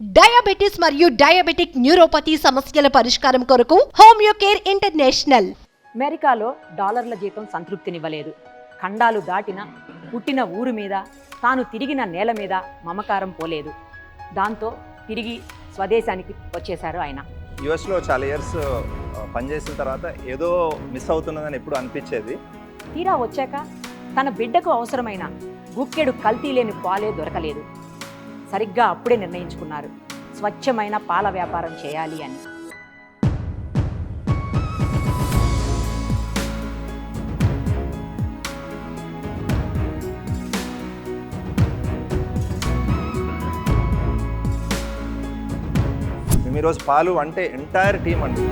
Diabetes మరియు diabetic neuropathy సమస్యల పరిష్కారం కొరకు హోమియో కేర్ ఇంటర్నేషనల్. అమెరికాలో డాలర్ల జీతం సంతృప్తినివ్వలేదు. ఖండాలు దాటిన పుట్టిన ఊరు మీద, తాను తిరిగిన నేల మీద మమకారం పోలేదు. దాంతో తిరిగి స్వదేశానికి వచ్చేశారు ఆయన. యుఎస్లో చాలా ఇయర్స్ పనిచేసిన తర్వాత ఏదో మిస్ అవుతున్నదని ఎప్పుడు అనిపించేది. తీరా వచ్చాక తన బిడ్డకు అవసరమైన గుక్కెడు కల్తీ లేని పాలే దొరకలేదు. సరిగ్గా అప్పుడే నిర్ణయించుకున్నారు స్వచ్ఛమైన పాల వ్యాపారం చేయాలి అని. మేము ఈరోజు పాలు అంటే ఎంటైర్ టీమ్ అండి.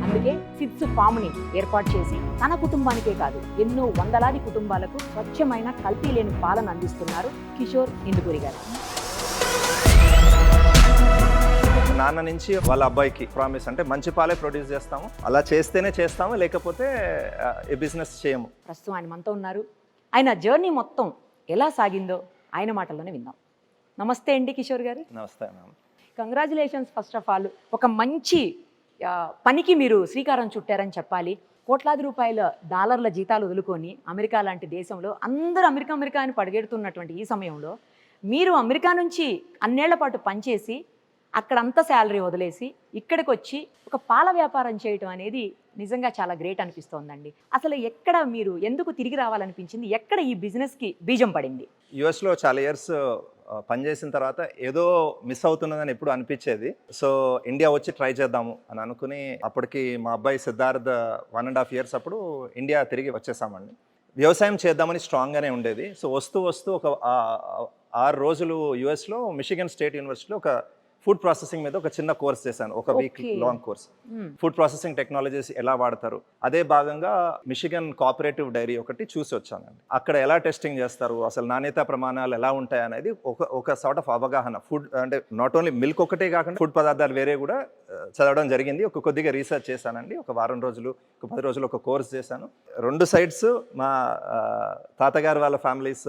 అందుకే sFarmని ఏర్పాటు చేసి తన కుటుంబానికే కాదు ఎన్నో వందలాది కుటుంబాలకు స్వచ్ఛమైన కల్తీ లేని పాలను అందిస్తున్నారు కిషోర్ ఇందుకూరి గారు. నాన్న నుంచి వాళ్ళ అబ్బాయికి ప్రామిస్ అంటే మంచి పాలే ప్రొడ్యూస్ చేస్తాము, అలా చేస్తేనే చేస్తాము, లేకపోతే ఈ బిజినెస్ చేయము. ప్రస్తుతం ఆయన మనతో ఉన్నారు. ఆయన జర్నీ మొత్తం ఎలా సాగిందో ఆయన మాటల్లోనే విందాం. నమస్తే అండి కిషోర్ గారు. నమస్తే ma'am. Congratulations first of all. ఒక మంచి పనికి మీరు శ్రీకారం చుట్టారని చెప్పాలి. కోట్లాది రూపాయల డాలర్ల జీతాలు వదులుకొని అమెరికా లాంటి దేశంలో అందరూ అమెరికా అని పడిగెడుతున్నటువంటి ఈ సమయంలో మీరు అమెరికా నుంచి అన్నేళ్ల పాటు పనిచేసి అక్కడంతా శాలరీ వదిలేసి ఇక్కడికి వచ్చి ఒక పాల వ్యాపారం చేయటం అనేది నిజంగా చాలా గ్రేట్ అనిపిస్తోందండి. అసలు ఎక్కడ మీరు ఎందుకు తిరిగి రావాలనిపించింది? ఎక్కడ ఈ బిజినెస్కి బీజం పడింది? యుఎస్లో చాలా ఇయర్స్ పనిచేసిన తర్వాత ఏదో మిస్ అవుతున్నదని ఎప్పుడు అనిపించేది. సో ఇండియా వచ్చి ట్రై చేద్దాము అని అనుకుని అప్పటికి మా అబ్బాయి సిద్ధార్థ్ 1.5 years అప్పుడు ఇండియా తిరిగి వచ్చేసామండి. వ్యవసాయం చేద్దామని స్ట్రాంగ్గానే ఉండేది. సో వస్తూ ఒక 6 రోజులు యుఎస్లో మిషిగన్ స్టేట్ యూనివర్సిటీలో ఒక ఫుడ్ ప్రాసెసింగ్ మీద ఒక చిన్న కోర్స్ చేశాను, ఒక week long course. Food processing technologies ఎలా వాడతారు, అదే భాగంగా మిషిగన్ కోఆపరేటివ్ డైరీ ఒకటి చూసి వచ్చానండి. అక్కడ ఎలా టెస్టింగ్ చేస్తారు, అసలు నాణ్యతా ప్రమాణాలు ఎలా ఉంటాయి అనేది ఒక సార్ట్ ఆఫ్ అవగాహన. ఫుడ్ అంటే నాట్ ఓన్లీ మిల్క్ ఒకటే కాకుండా ఫుడ్ పదార్థాలు వేరే కూడా చదవడం జరిగింది. కొద్దిగా రీసెర్చ్ చేశానండి. ఒక 1 వారం రోజులు, ఒక 10 రోజులు ఒక కోర్స్ చేశాను. 2 sides మా తాతగారు వాళ్ళ ఫ్యామిలీస్,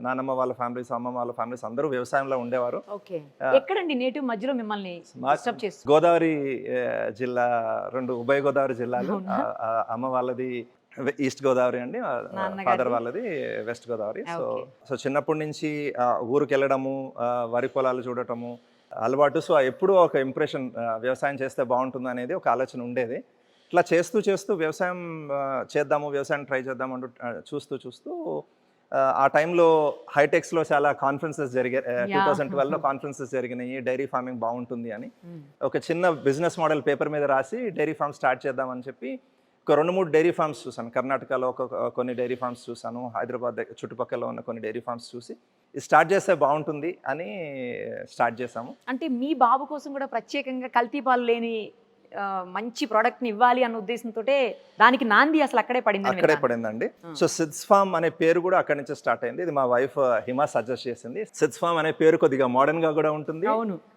నానమ్మ వాళ్ళ ఫ్యామిలీస్, అమ్మమ్మ వాళ్ళ ఫ్యామిలీస్ అందరూ వ్యవసాయంలో ఉండేవారు. ఎక్కడండి నేటివ్ మధ్యలో మిమ్మల్ని గోదావరి జిల్లా, 2 ఉభయ గోదావరి జిల్లాలు. అమ్మ వాళ్ళది ఈస్ట్ గోదావరి అండి, ఫాదర్ వాళ్ళది వెస్ట్ గోదావరి. సో చిన్నప్పటి నుంచి ఊరికి వెళ్ళడము, వరి పొలాలు చూడటము అలవాటు. సో ఎప్పుడూ ఒక ఇంప్రెషన్, వ్యవసాయం చేస్తే బాగుంటుంది అనేది ఒక ఆలోచన ఉండేది. ఇట్లా చేస్తూ వ్యవసాయం చేద్దాము, వ్యవసాయం ట్రై చేద్దాం అంటూ చూస్తూ ఆ టైంలో హైటెక్స్లో చాలా కాన్ఫరెన్సెస్ జరిగాయి. 2012లో కాన్ఫరెన్సెస్ జరిగినాయి, డైరీ ఫార్మింగ్ బాగుంటుంది అని. ఒక చిన్న బిజినెస్ మోడల్ పేపర్ మీద రాసి డైరీ ఫార్మ్ స్టార్ట్ చేద్దామని చెప్పి ఒక 2-3 డైరీ ఫార్మ్స్ చూసాను. కర్ణాటకలో కొన్ని డైరీ ఫార్మ్స్ చూసాను, హైదరాబాద్ చుట్టుపక్కల ఉన్న కొన్ని డైరీ ఫార్మ్స్ చూసి స్టార్ట్ చేస్తే బాగుంటుంది అని స్టార్ట్ చేసాము. అంటే మీ బాబు కోసం కూడా ప్రత్యేకంగా కల్తీ పాలు లేని మంచి ప్రోడక్ట్ని ఇవ్వాలి అన్న ఉద్దేశంతో దానికి నాంది అసలు అక్కడే పడిందండి. సో sFarm అనే పేరు కూడా అక్కడి నుంచి స్టార్ట్ అయింది. ఇది మా వైఫ్ హిమా సజెస్ట్ చేసింది. sFarm అనే పేరు కొద్దిగా మోడర్న్ గా కూడా ఉంటుంది.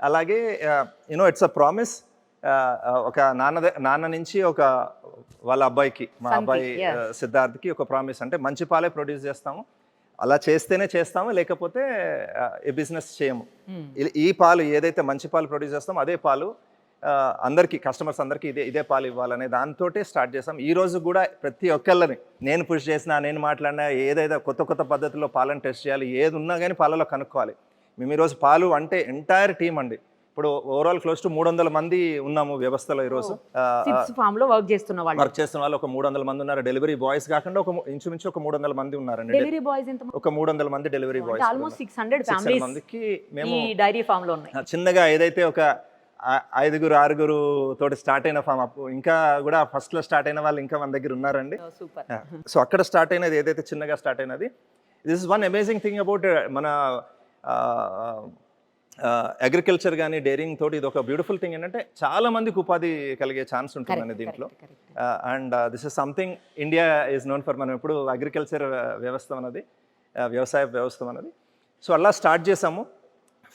అలాగే ఇట్స్ అ ప్రామిస్. ఒక నాన్న నుంచి ఒక వాళ్ళ అబ్బాయికి, మా అబ్బాయి సిద్ధార్థ్కి ఒక ప్రామిస్ అంటే మంచి పాలే ప్రొడ్యూస్ చేస్తాము, అలా చేస్తేనే చేస్తాము, లేకపోతే ఈ బిజినెస్ చేయము. ఈ పాలు ఏదైతే మంచి పాలు ప్రొడ్యూస్ చేస్తామో అదే పాలు అందరికీ, కస్టమర్స్ అందరికీ ఇదే పాలు ఇవ్వాలనే దాంతో స్టార్ట్ చేస్తాం. ఈ రోజు కూడా ప్రతి ఒక్కళ్ళని నేను పుష్ చేసినా, నేను మాట్లాడినా, ఏదైతే కొత్త పద్ధతుల్లో పాలను టెస్ట్ చేయాలి, ఏది ఉన్నా కానీ పాలలో కనుక్కోవాలి. మేము ఈరోజు పాలు అంటే ఎంటైర్ టీమ్ అండి. ఇప్పుడు ఓవరాల్ క్లోజ్ టు 300 మంది ఉన్నాము వ్యవస్థలో. ఈరోజు వర్క్ చేస్తున్న వాళ్ళు ఒక 300 మంది ఉన్నారు. డెలివరీ బాయ్స్ కాకుండా ఇంచుమించు ఒక 300 మంది ఉన్నారండి. ఒక 300 మంది డెలివరీ బాయ్స్. ఆల్మోస్ట్ 600 మందికి మేము డైరీ ఫామ్ లో ఉన్నాయి. చిన్నగా ఏదైతే ఒక 5-6 తోటి స్టార్ట్ అయిన ఫామ్, ఇంకా కూడా ఫస్ట్ లో స్టార్ట్ అయిన వాళ్ళు ఇంకా మన దగ్గర ఉన్నారండి. సో అక్కడ స్టార్ట్ అయినది ఏదైతే చిన్నగా స్టార్ట్ అయినది. This is one amazing thing about మన అగ్రికల్చర్ కానీ డైరింగ్ తోటి ఇది ఒక బ్యూటిఫుల్ థింగ్ ఏంటంటే చాలా మందికి ఉపాధి కలిగే ఛాన్స్ ఉంటుందండి దీంట్లో. And this is something India is known for. మనం ఎప్పుడు అగ్రికల్చర్ వ్యవసాయ వ్యవస్థ అన్నది. సో అలా స్టార్ట్ చేసాము.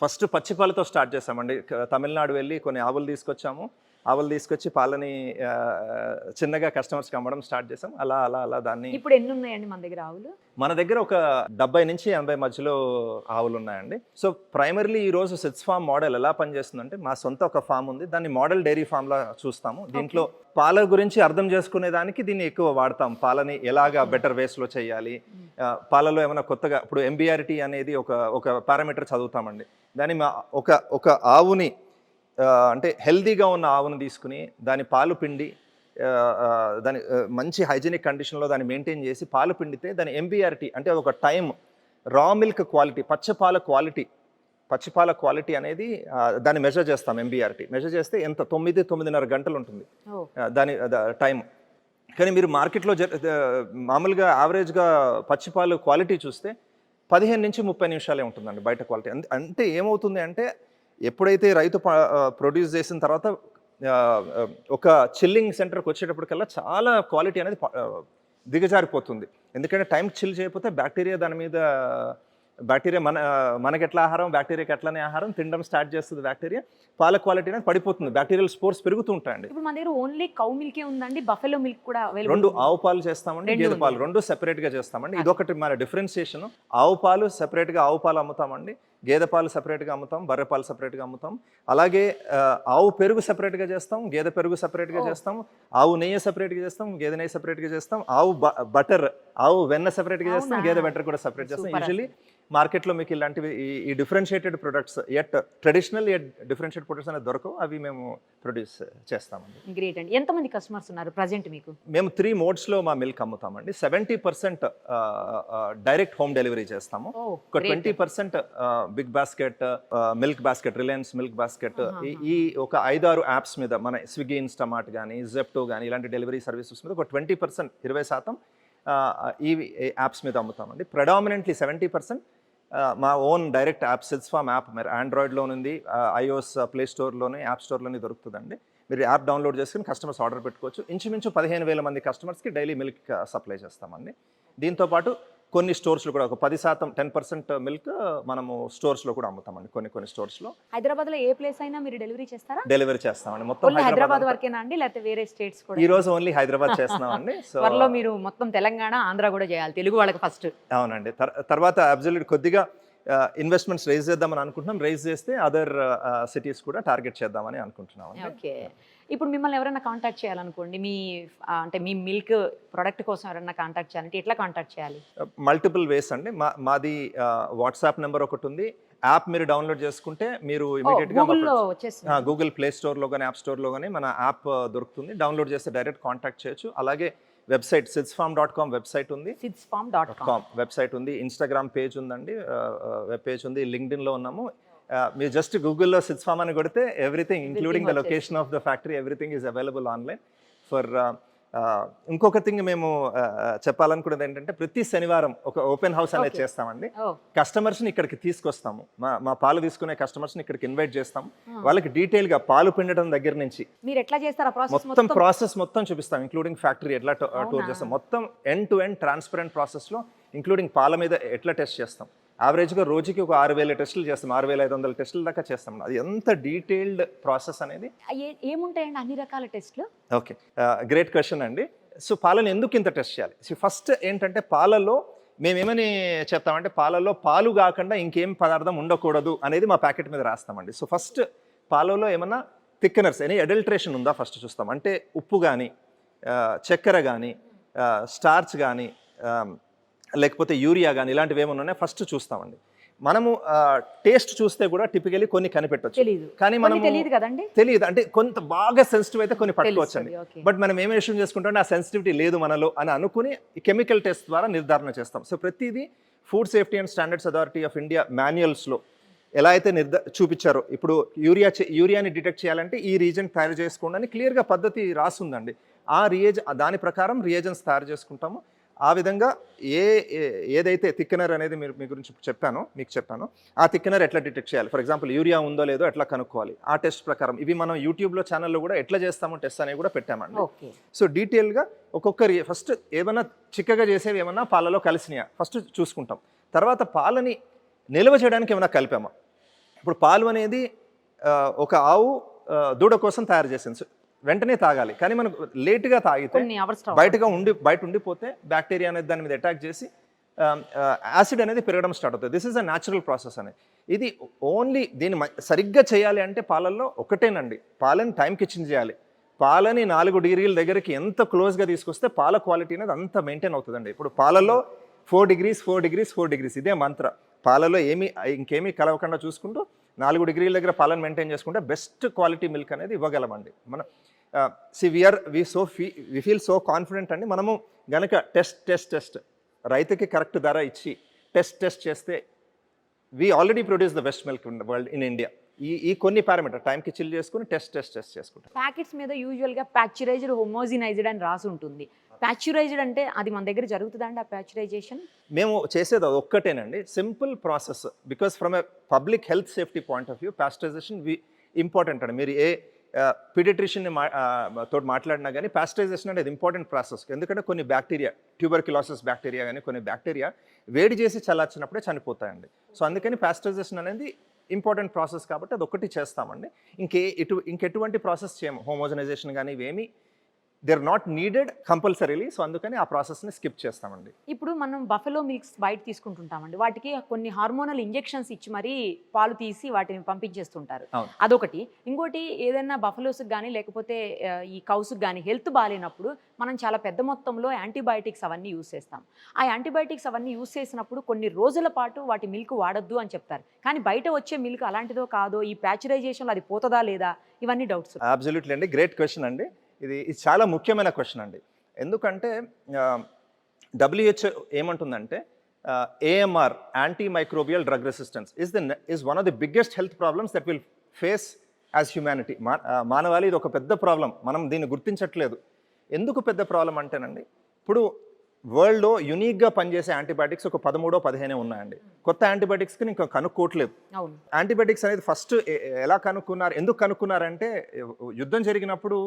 ఫస్ట్ పచ్చిపాలతో స్టార్ట్ చేసామండి. తమిళనాడు వెళ్ళి కొన్ని ఆవులు తీసుకొచ్చాము. ఆవులు తీసుకొచ్చి పాలని చిన్నగా కస్టమర్స్కి అమ్మడం స్టార్ట్ చేసాం. అలా అలా అలా దాన్ని ఇప్పుడు ఎన్ని ఉన్నాయండి మన దగ్గర ఆవులు? మన దగ్గర ఒక 70 నుంచి 80 మధ్యలో ఆవులు ఉన్నాయండి. సో ప్రైమర్లీ ఈరోజు sFarm మోడల్ ఎలా పనిచేస్తుందంటే, మా సొంత ఒక ఫామ్ ఉంది, దాన్ని మోడల్ డైరీ ఫామ్లా చూస్తాము. దీంట్లో పాల గురించి అర్థం చేసుకునే దానికి దీన్ని ఎక్కువ వాడతాం. పాలని ఎలాగా బెటర్ వేస్లో చేయాలి, పాలలో ఏమైనా కొత్తగా ఇప్పుడు MBRT అనేది ఒక పారామీటర్ చదువుతామండి. దాన్ని ఒక ఆవుని అంటే హెల్దీగా ఉన్న ఆవును తీసుకుని దాని పాలు పిండి దాని మంచి హైజీనిక్ కండిషన్లో దాన్ని మెయింటైన్ చేసి పాలు పిండితే దాని MBRT అంటే ఒక టైం, రా మిల్క్ క్వాలిటీ, పచ్చిపాల క్వాలిటీ అనేది దాన్ని మెజర్ చేస్తాం. MBRT మెజర్ చేస్తే ఎంత 9-9.5 గంటలు ఉంటుంది దాని టైం. కానీ మీరు మార్కెట్లో మామూలుగా యావరేజ్గా పచ్చిపాలు క్వాలిటీ చూస్తే 15 నుంచి 30 నిమిషాలే ఉంటుందండి బయట క్వాలిటీ. అంటే ఏమవుతుంది అంటే, ఎప్పుడైతే రైతు ప్రొడ్యూస్ చేసిన తర్వాత ఒక చిల్లింగ్ సెంటర్కి వచ్చేటప్పటికల్లా చాలా క్వాలిటీ అనేది దిగజారిపోతుంది. ఎందుకంటే టైం చిల్ చేయకపోతే బ్యాక్టీరియా మనకి ఎట్లా ఆహారం, బ్యాక్టీరియాకి ఎట్లానే ఆహారం తినడం స్టార్ట్ చేస్తుంది. బ్యాక్టీరియా పాల క్వాలిటీ అనేది పడిపోతుంది, బ్యాక్టీరియల్ స్పోర్స్ పెరుగుతూ ఉంటాయండి. ఇప్పుడు మన దగ్గర ఓన్లీ కౌ మిల్కే ఉందండి, బఫెలో మిల్క్ కూడా అవైలబుల్? 2 ఆవు పాలు చేస్తామండి, గేదె పాలు 2 సెపరేట్గా చేస్తామండి. ఇదొకటి మన డిఫరెన్షియేషన్. ఆవు పాలు సెపరేట్గా ఆవు పాలు అమ్ముతామండి, గేదె పాలు సెపరేట్గా అమ్ముతాం, బర్రె పాలు సెపరేట్గా అమ్ముతాం. అలాగే ఆవు పెరుగు సెపరేట్గా చేస్తాం, గేదె పెరుగు సెపరేట్గా చేస్తాం, ఆవు నెయ్యి సెపరేట్గా చేస్తాం, గేదె నెయ్యి సెపరేట్గా చేస్తాం, ఆవు బటర్, ఆవు వెన్న సెపరేట్గా చేస్తాం, గేదె బటర్ కూడా సెపరేట్ చేస్తాం. యూజువల్లీ మార్కెట్లో మీకు ఇలాంటివి ఈ differentiated products, traditional differentiate products అనేది దొరకవు, అవి మేము ప్రొడ్యూస్ చేస్తామండి. గ్రేట్ అండి. ఎంతమంది కస్టమర్స్ ఉన్నారు ప్రజెంట్ మీకు? మేము 3 మోడ్స్లో మా మిల్క్ అమ్ముతామండి. 70% డైరెక్ట్ హోమ్ డెలివరీ చేస్తాము. ఒక 20% big basket, milk basket, Reliance milk basket, ఈ ఒక 5-6 యాప్స్ మీద, మన స్విగ్గీ, ఇన్స్టామార్ట్ కానీ, జెప్టో కానీ ఇలాంటి డెలివరీ సర్వీసెస్ మీద ఒక 20%, 20% ఈ యాప్స్ మీద అమ్ముతామండి. ప్రెడామినెంట్లీ 70% మా own direct app sFarm app మీరు ఆండ్రాయిడ్లో ఉంది, iOS ప్లే స్టోర్లోనే, యాప్ స్టోర్లోనే దొరుకుతుందండి. మీరు యాప్ డౌన్లోడ్ చేసుకుని కస్టమర్స్ ఆర్డర్ పెట్టుకోవచ్చు. ఇంచుమించు 15,000 మంది కస్టమర్స్కి డైలీ మిల్క్ సప్లై చేస్తామండి. దీంతోపాటు కొన్ని స్టోర్స్లో కూడా ఒక 10%, 10% మిల్క్ మనము స్టోర్స్లో కూడా అమ్ముతామండి. కొన్ని స్టోర్స్లో. హైదరాబాద్లో ఏ ప్లేస్ అయినా మీరు డెలివరీ చేస్తారా? డెలివరీ చేస్తామండి. మొత్తం హైదరాబాద్ వరకేనా అండి, లేకపోతే వేరే స్టేట్స్ కూడా? ఈ రోజు ఓన్లీ హైదరాబాద్ చేస్తున్నామండి. సో త్వరలో మీరు మొత్తం తెలంగాణ, ఆంధ్ర కూడా చేయాలి, తెలుగు వాళ్ళకి ఫస్ట్. అవునండి. తర్వాత అబ్సల్యూట్ కొద్దిగా ఇన్వెస్ట్మెంట్స్ రైజ్ చేద్దామని అనుకుంటున్నాం. రైజ్ చేస్తే అదర్ సిటీస్ కూడా టార్గెట్ చేద్దామని అనుకుంటున్నాం. ఓకే. ఇప్పుడు మిమ్మల్ని ఎవరైనా కాంటాక్ట్ చేయాలనుకోండి, మీ మిల్క్ ప్రోడక్ట్ కోసం ఎవరైనా కాంటాక్ట్ చేయాలంటే ఎట్లా కాంటాక్ట్ చేయాలి? మల్టిపుల్ వేస్ అండి. మాది వాట్సాప్ నెంబర్ ఒకటి ఉంది. యాప్ మీరు డౌన్లోడ్ చేసుకుంటే మీరు ఇమీడియట్గా గూగుల్ ప్లే స్టోర్లో కానీ, యాప్ స్టోర్లో కానీ మన యాప్ దొరుకుతుంది. డౌన్లోడ్ చేస్తే డైరెక్ట్ కాంటాక్ట్ చేయొచ్చు. అలాగే వెబ్సైట్ sFarm.com వెబ్సైట్ ఉంది, sFarm.com వెబ్సైట్ ఉంది, ఇన్స్టాగ్రామ్ పేజ్ ఉందండి, వెబ్ పేజ్ ఉంది, లింక్డ్ఇన్లో ఉన్నాము. మీరు జస్ట్ గూగుల్లో sFarm అని కొడితే everything including the location of the factory, everything is available online for. ఇంకొక థింగ్ మేము చెప్పాలనుకున్నది ఏంటంటే, ప్రతి శనివారం ఒక ఓపెన్ హౌస్ అనేది చేస్తామండి. కస్టమర్స్ని ఇక్కడికి తీసుకొస్తాము, మా పాలు తీసుకునే కస్టమర్స్ని ఇక్కడికి ఇన్వైట్ చేస్తాము. వాళ్ళకి డీటెయిల్గా పాలు పిండడం దగ్గర నుంచి మీరు ఎట్లా చేస్తారా మొత్తం ప్రాసెస్ మొత్తం చూపిస్తాం, ఇంక్లూడింగ్ ఫ్యాక్టరీ ఎట్లా టూర్ చేస్తాం, మొత్తం ఎండ్ టు ఎండ్ ట్రాన్స్పరెంట్ ప్రాసెస్లో, ఇంక్లూడింగ్ పాల మీద ఎట్లా టెస్ట్ చేస్తాం. యావరేజ్గా రోజుకి ఒక 6,000 టెస్టులు చేస్తాం, 6,500 టెస్టుల దాకా చేస్తాం. అది ఎంత డీటెయిల్డ్ ప్రాసెస్ అనేది. ఏముంటాయండి అన్ని రకాల టెస్ట్లు? ఓకే, గ్రేట్ క్వశ్చన్ అండి. సో పాలను ఎందుకు ఇంత టెస్ట్ చేయాలి? సో ఫస్ట్ ఏంటంటే, పాలలో మేమేమని చెప్తామంటే, పాలలో పాలు కాకుండా ఇంకేం పదార్థం ఉండకూడదు అనేది మా ప్యాకెట్ మీద రాస్తామండి. సో ఫస్ట్ పాలలో ఏమన్నా థిక్నర్స్, ఎనీ అడల్ట్రేషన్ ఉందా ఫస్ట్ చూస్తాం. అంటే ఉప్పు కానీ, చక్కెర కానీ, స్టార్చ్ కానీ, లేకపోతే యూరియా కానీ ఇలాంటివి ఏమైనా ఉన్నాయో ఫస్ట్ చూస్తామండి. మనము టేస్ట్ చూస్తే కూడా టిపికలీ కొన్ని కనిపెట్టవచ్చు, కానీ మనం తెలియదు. అంటే కొంత బాగా సెన్సిటివ్ అయితే కొన్ని పట్టుకోవచ్చండి. బట్ మనం ఏం విషయం చేసుకుంటాం, ఆ సెన్సిటివిటీ లేదు మనలో అని అనుకుని కెమికల్ టెస్ట్ ద్వారా నిర్ధారణ చేస్తాం. సో ప్రతిదీ food safety and standards authority of India మాన్యువల్స్లో ఎలా అయితే చూపించారో, ఇప్పుడు యూరియాని డిటెక్ట్ చేయాలంటే ఈ రీజన్ తయారు చేసుకోండి అని క్లియర్గా పద్ధతి రాసుందండి. దాని ప్రకారం రియేజన్స్ తయారు చేసుకుంటాము. ఆ విధంగా ఏదైతే థిక్నర్ అనేది మీ గురించి మీకు చెప్పాను, ఆ థిక్నర్ ఎట్లా డిటెక్ట్ చేయాలి, ఫర్ ఎగ్జాంపుల్ యూరియా ఉందో లేదో ఎట్లా కనుక్కోవాలి, ఆ టెస్ట్ ప్రకారం ఇవి మనం యూట్యూబ్లో ఛానల్లో కూడా ఎట్లా చేస్తామో టెస్ట్ అనేవి కూడా పెట్టామండి. సో డీటెయిల్గా ఒక్కొక్కరి ఫస్ట్ ఏమైనా చిక్కగా చేసేవి ఏమన్నా పాలలో కలిసినాయా ఫస్ట్ చూసుకుంటాం. తర్వాత పాలని నిల్వ చేయడానికి ఏమైనా కలిపామా. ఇప్పుడు పాలు అనేది ఒక ఆవు దూడ కోసం తయారు చేసింది. సో వెంటనే తాగాలి, కానీ మనకు లేట్గా తాగితే కొన్ని అవర్స్ బయట ఉండిపోతే బ్యాక్టీరియా అనేది దాని మీద అటాక్ చేసి యాసిడ్ అనేది పెరగడం స్టార్ట్ అవుతుంది. This is a natural process అనేది. ఇది ఓన్లీ దీన్ని సరిగ్గా చేయాలి అంటే పాలల్లో ఒకటేనండి, పాలని టైంకి చేయాలి. పాలని 4 డిగ్రీల దగ్గరికి ఎంత క్లోజ్గా తీసుకొస్తే పాల క్వాలిటీ అనేది అంత మెయింటైన్ అవుతుందండి. ఇప్పుడు పాలలో 4 డిగ్రీస్ ఇదే మంత్ర. పాలలో ఇంకేమీ కలవకుండా చూసుకుంటూ 4 డిగ్రీల దగ్గర పాలను మెయింటైన్ చేసుకుంటే బెస్ట్ క్వాలిటీ మిల్క్ అనేది ఇవ్వగలమండి. మనం వి ఫీల్ సో కాన్ఫిడెంట్ అండి. మనము గనక టెస్ట్ రైతుకి కరెక్ట్ ధర ఇచ్చి టెస్ట్ చేస్తే we already produce the best milk in the world in India. ఈ కొన్ని పారామీటర్ టైంకి చిల్ చేసుకుని టెస్ట్ చేసుకుంటాం. ప్యాకెట్స్ మీద యూజువల్గా ప్యాక్చరైజ్డ్, హోమోజినైజ్డ్ అని రాసి ఉంటుంది. ప్యాక్చరైజ్డ్ అంటే అది మన దగ్గర జరుగుతుందండి ఆ ప్యాక్చరైజేషన్? మేము చేసేది అది ఒక్కటేనండి, simple process. Because from a public health safety point of view pasteurization important అండి. మీరు ఏ పీడియాట్రిషియన్ని తోటి మాట్లాడినా కానీ పాస్టరైజేషన్ అనేది ఇంపార్టెంట్ ప్రాసెస్. ఎందుకంటే కొన్ని బ్యాక్టీరియా, ట్యూబర్క్యులోసిస్ బ్యాక్టీరియా కానీ కొన్ని బ్యాక్టీరియా వేడి చేసి చల్లార్చినప్పుడే చనిపోతాయండి. సో అందుకని పాస్టరైజేషన్ అనేది ఇంపార్టెంట్ ప్రాసెస్ కాబట్టి అది ఒకటి చేస్తామండి. ఇంకెటువంటి ప్రాసెస్ చేయము. హోమోజనైజేషన్ కానీ ఇవేమి they are not needed compulsorily. So అందుకని ఆ ప్రాసెస్ని స్కిప్ చేస్తామండి. ఇప్పుడు మనం బఫెలో మిల్క్స్ బయట తీసుకుంటుంటామండి, వాటికి కొన్ని హార్మోనల్ ఇంజెక్షన్స్ ఇచ్చి మరీ పాలు తీసి వాటిని పంపించేస్తుంటారు. అదొకటి. ఇంకోటి, ఏదైనా బఫెలోస్కి కానీ లేకపోతే ఈ కౌస్కి కానీ హెల్త్ బాగాలేనప్పుడు మనం చాలా పెద్ద మొత్తంలో యాంటీబయాటిక్స్ అవన్నీ యూస్ చేస్తాం. ఆ యాంటీబయాటిక్స్ అవన్నీ యూస్ చేసినప్పుడు కొన్ని రోజుల పాటు వాటి మిల్క్ వాడొద్దు అని చెప్తారు. కానీ బయట వచ్చే మిల్క్ అలాంటిదో కాదో, ఈ ప్యాచరైజేషన్లో అది పోతుందా లేదా, ఇవన్నీ డౌట్స్. అబ్సల్యూట్లీ అండి, గ్రేట్ క్వశ్చన్ అండి. ఇది చాలా ముఖ్యమైన క్వశ్చన్ అండి. ఎందుకంటే WHO ఏమంటుందంటే AMR, anti microbial drug resistance is one of the biggest health problems that we'll face as humanity. మానవాళి ఇది ఒక పెద్ద ప్రాబ్లం, మనం దీన్ని గుర్తించట్లేదు. ఎందుకు పెద్ద ప్రాబ్లం అంటేనండి, ఇప్పుడు వరల్డ్లో యూనిక్గా పనిచేసే యాంటీబయాటిక్స్ ఒక 13-15 ఉన్నాయండి. కొత్త యాంటీబయాటిక్స్కి ఇంకా కనుక్కోవట్లేదు. యాంటీబయాటిక్స్ అనేది ఫస్ట్ ఎలా కనుక్కున్నారు, ఎందుకు కనుక్కున్నారంటే యుద్ధం జరిగినప్పుడు